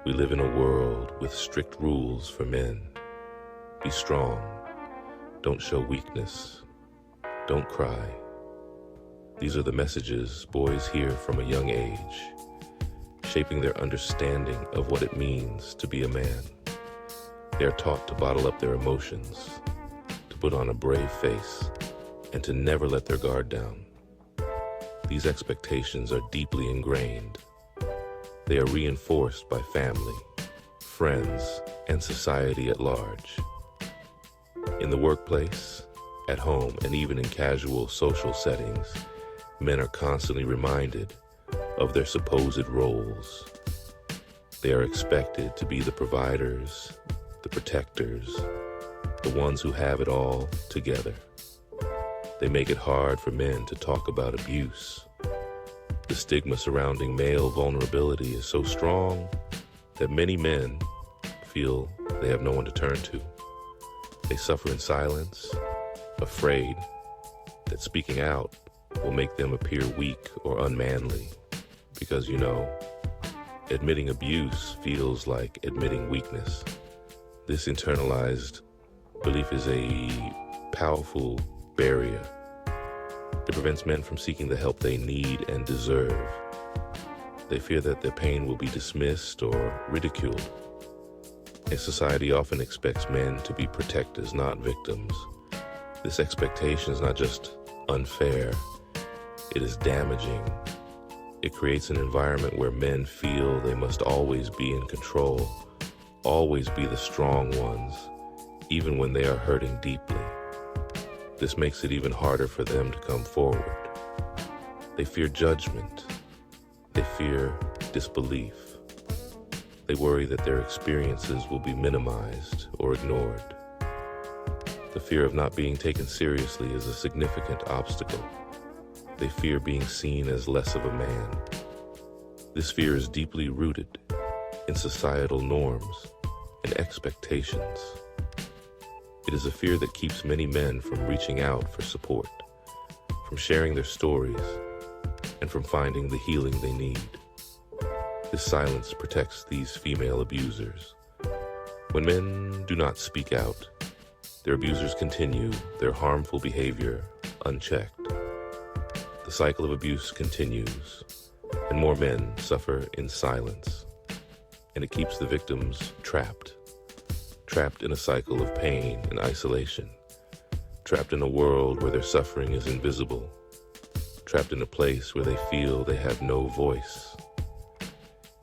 We live in a world with strict rules for men. Be strong. Don't show weakness. Don't cry. These are the messages boys hear from a young age, shaping their understanding of what it means to be a man. They are taught to bottle up their emotions, to put on a brave face, and to never let their guard down. These expectations are deeply ingrained. They are reinforced by family, friends, and society at large. In the workplace, at home, and even in casual social settings, men are constantly reminded of their supposed roles. They are expected to be the providers, the protectors, the ones who have it all together. They make it hard for men to talk about abuse. The stigma surrounding male vulnerability is so strong that many men feel they have no one to turn to. They suffer in silence, afraid that speaking out will make them appear weak or unmanly. Because, admitting abuse feels like admitting weakness. This internalized belief is a powerful barrier. It prevents men from seeking the help they need and deserve. They fear that their pain will be dismissed or ridiculed. And society often expects men to be protectors, not victims. This expectation is not just unfair, it is damaging. It creates an environment where men feel they must always be in control, always be the strong ones, even when they are hurting deeply. This makes it even harder for them to come forward. They fear judgment. They fear disbelief. They worry that their experiences will be minimized or ignored. The fear of not being taken seriously is a significant obstacle. They fear being seen as less of a man. This fear is deeply rooted in societal norms and expectations. It is a fear that keeps many men from reaching out for support, from sharing their stories, and from finding the healing they need. This silence protects these female abusers. When men do not speak out, their abusers continue their harmful behavior unchecked. The cycle of abuse continues, and more men suffer in silence, and it keeps the victims trapped in a cycle of pain and isolation, trapped in a world where their suffering is invisible, trapped in a place where they feel they have no voice.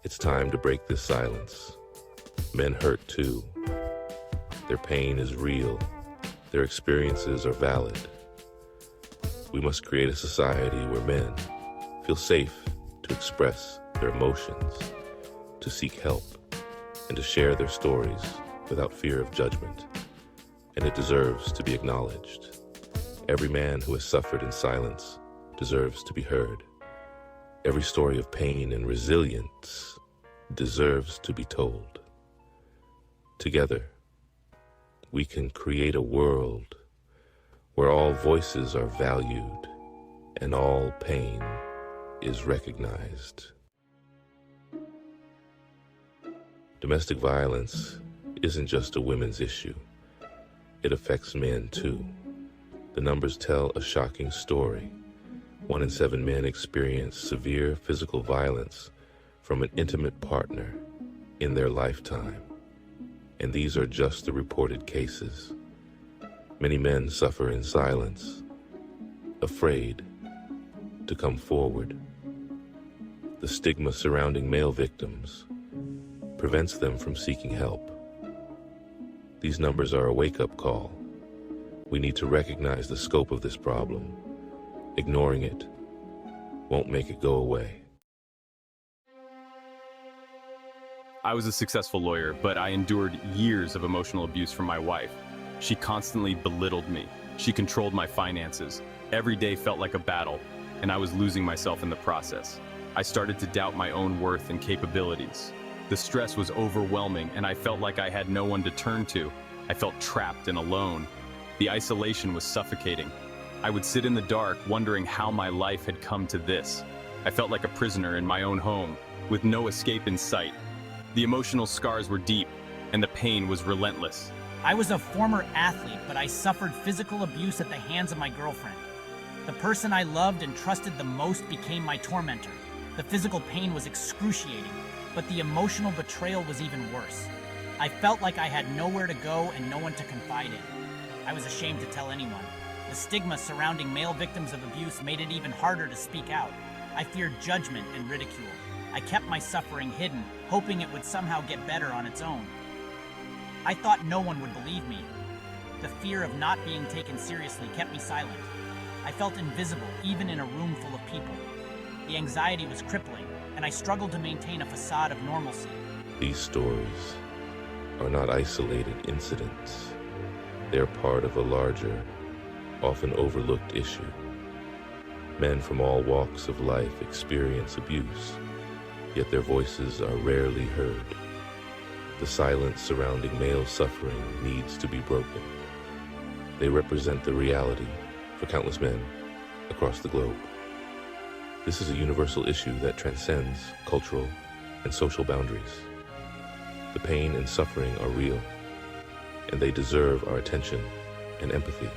It's time to break this silence. Men hurt too. Their pain is real. Their experiences are valid. We must create a society where men feel safe to express their emotions, to seek help, and to share their stories without fear of judgment. And it deserves to be acknowledged. Every man who has suffered in silence deserves to be heard. Every story of pain and resilience deserves to be told. Together, we can create a world where all voices are valued and all pain is recognized. Domestic violence isn't just a women's issue. It affects men too. The numbers tell a shocking story. 1 in 7 men experience severe physical violence from an intimate partner in their lifetime. And these are just the reported cases. Many men suffer in silence, afraid to come forward. The stigma surrounding male victims prevents them from seeking help. These numbers are a wake-up call. We need to recognize the scope of this problem. Ignoring it won't make it go away. I was a successful lawyer, but I endured years of emotional abuse from my wife. She constantly belittled me. She controlled my finances. Every day felt like a battle, and I was losing myself in the process. I started to doubt my own worth and capabilities. The stress was overwhelming, and I felt like I had no one to turn to. I felt trapped and alone. The isolation was suffocating. I would sit in the dark, wondering how my life had come to this. I felt like a prisoner in my own home, with no escape in sight. The emotional scars were deep, and the pain was relentless. I was a former athlete, but I suffered physical abuse at the hands of my girlfriend. The person I loved and trusted the most became my tormentor. The physical pain was excruciating, but the emotional betrayal was even worse. I felt like I had nowhere to go and no one to confide in. I was ashamed to tell anyone. The stigma surrounding male victims of abuse made it even harder to speak out. I feared judgment and ridicule. I kept my suffering hidden, hoping it would somehow get better on its own. I thought no one would believe me. The fear of not being taken seriously kept me silent. I felt invisible, even in a room full of people. The anxiety was crippling, and I struggled to maintain a facade of normalcy. These stories are not isolated incidents. They're part of a larger, often overlooked issue. Men from all walks of life experience abuse, yet their voices are rarely heard. The silence surrounding male suffering needs to be broken. They represent the reality for countless men across the globe. This is a universal issue that transcends cultural and social boundaries. The pain and suffering are real, and they deserve our attention and empathy.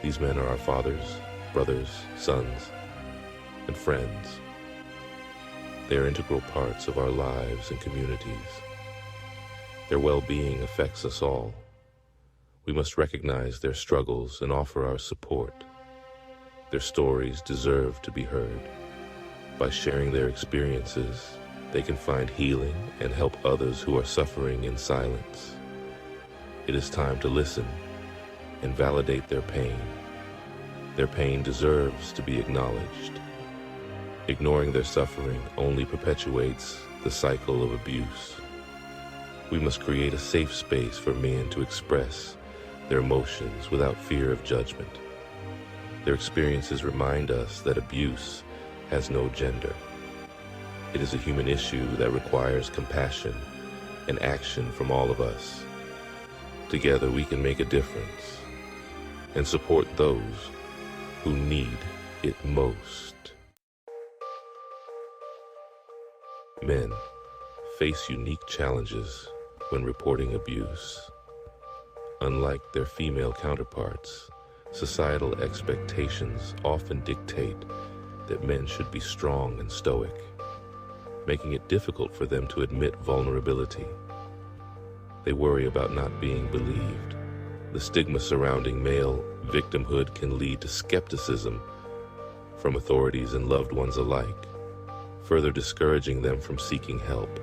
These men are our fathers, brothers, sons, and friends. They are integral parts of our lives and communities. Their well-being affects us all. We must recognize their struggles and offer our support. Their stories deserve to be heard. By sharing their experiences, they can find healing and help others who are suffering in silence. It is time to listen and validate their pain. Their pain deserves to be acknowledged. Ignoring their suffering only perpetuates the cycle of abuse. We must create a safe space for men to express their emotions without fear of judgment. Their experiences remind us that abuse has no gender. It is a human issue that requires compassion and action from all of us. Together we can make a difference and support those who need it most. Men face unique challenges when reporting abuse. Unlike their female counterparts, societal expectations often dictate that men should be strong and stoic, making it difficult for them to admit vulnerability. They worry about not being believed. The stigma surrounding male victimhood can lead to skepticism from authorities and loved ones alike, further discouraging them from seeking help.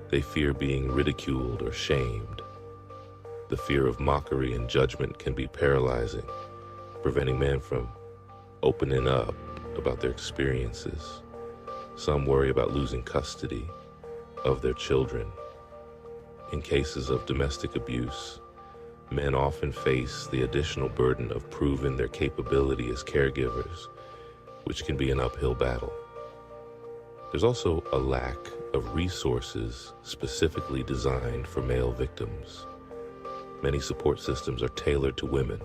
They fear being ridiculed or shamed. The fear of mockery and judgment can be paralyzing, preventing men from opening up about their experiences. Some worry about losing custody of their children. In cases of domestic abuse, men often face the additional burden of proving their capability as caregivers, which can be an uphill battle. There's also a lack of resources specifically designed for male victims. Many support systems are tailored to women,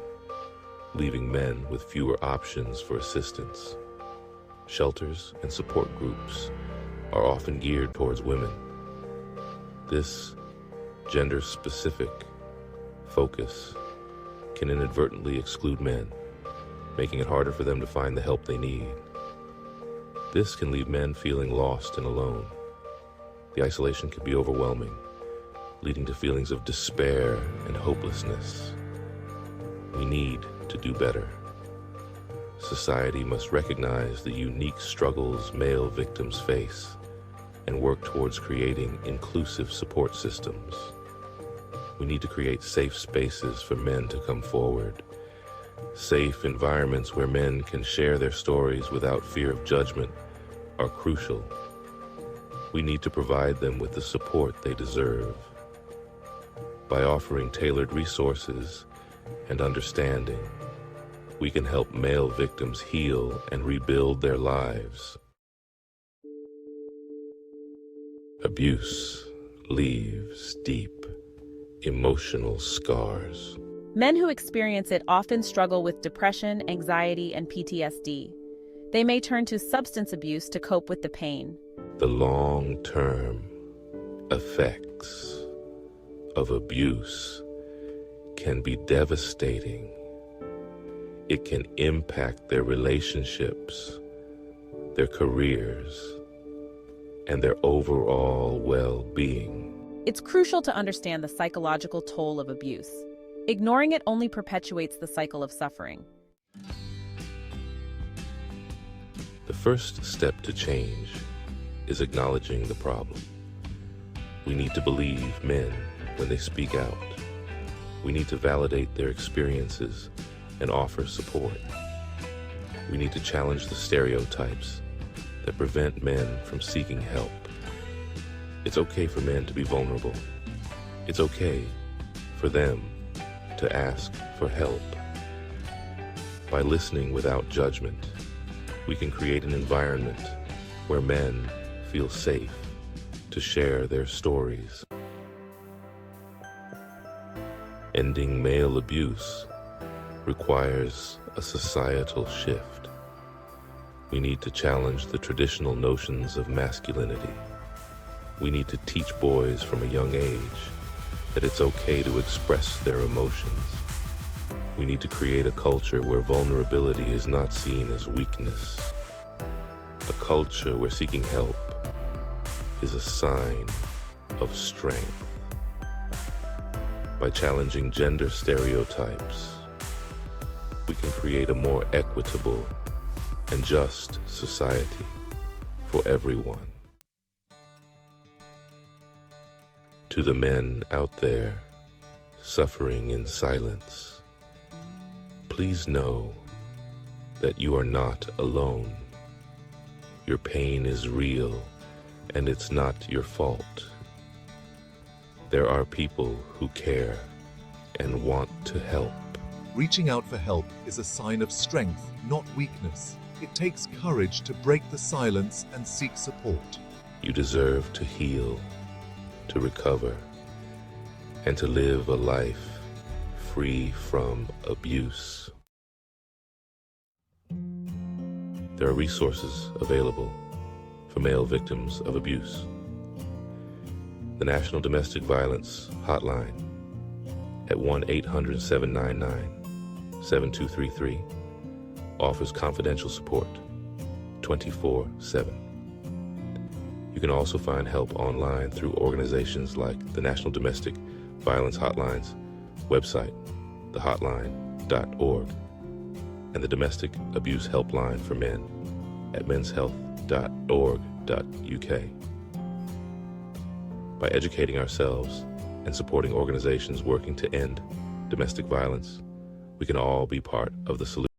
leaving men with fewer options for assistance. Shelters and support groups are often geared towards women. This gender-specific focus can inadvertently exclude men, making it harder for them to find the help they need. This can leave men feeling lost and alone. The isolation can be overwhelming, leading to feelings of despair and hopelessness. We need to do better. Society must recognize the unique struggles male victims face and work towards creating inclusive support systems. We need to create safe spaces for men to come forward, safe environments where men can share their stories without fear of judgment are crucial. We need to provide them with the support they deserve. By offering tailored resources and understanding, we can help male victims heal and rebuild their lives. Abuse leaves deep emotional scars. Men who experience it often struggle with depression, anxiety, and PTSD. They may turn to substance abuse to cope with the pain. The long-term effects of abuse can be devastating. It can impact their relationships, their careers, and their overall well-being. It's crucial to understand the psychological toll of abuse. Ignoring it only perpetuates the cycle of suffering. The first step to change is acknowledging the problem. We need to believe men when they speak out. We need to validate their experiences and offer support. We need to challenge the stereotypes that prevent men from seeking help. It's okay for men to be vulnerable. It's okay for them to ask for help. By listening without judgment, we can create an environment where men feel safe to share their stories. Ending male abuse requires a societal shift. We need to challenge the traditional notions of masculinity. We need to teach boys from a young age that it's okay to express their emotions. We need to create a culture where vulnerability is not seen as weakness. A culture where seeking help is a sign of strength. By challenging gender stereotypes, we can create a more equitable and just society for everyone. To the men out there suffering in silence, please know that you are not alone. Your pain is real, and it's not your fault. There are people who care and want to help. Reaching out for help is a sign of strength, not weakness. It takes courage to break the silence and seek support. You deserve to heal, to recover, and to live a life free from abuse. There are resources available for male victims of abuse. The National Domestic Violence Hotline at 1-800-799-7233 offers confidential support 24/7. You can also find help online through organizations like the National Domestic Violence Hotline's website, thehotline.org, and the Domestic Abuse Helpline for Men at menshealth.org.uk. By educating ourselves and supporting organizations working to end domestic violence, we can all be part of the solution.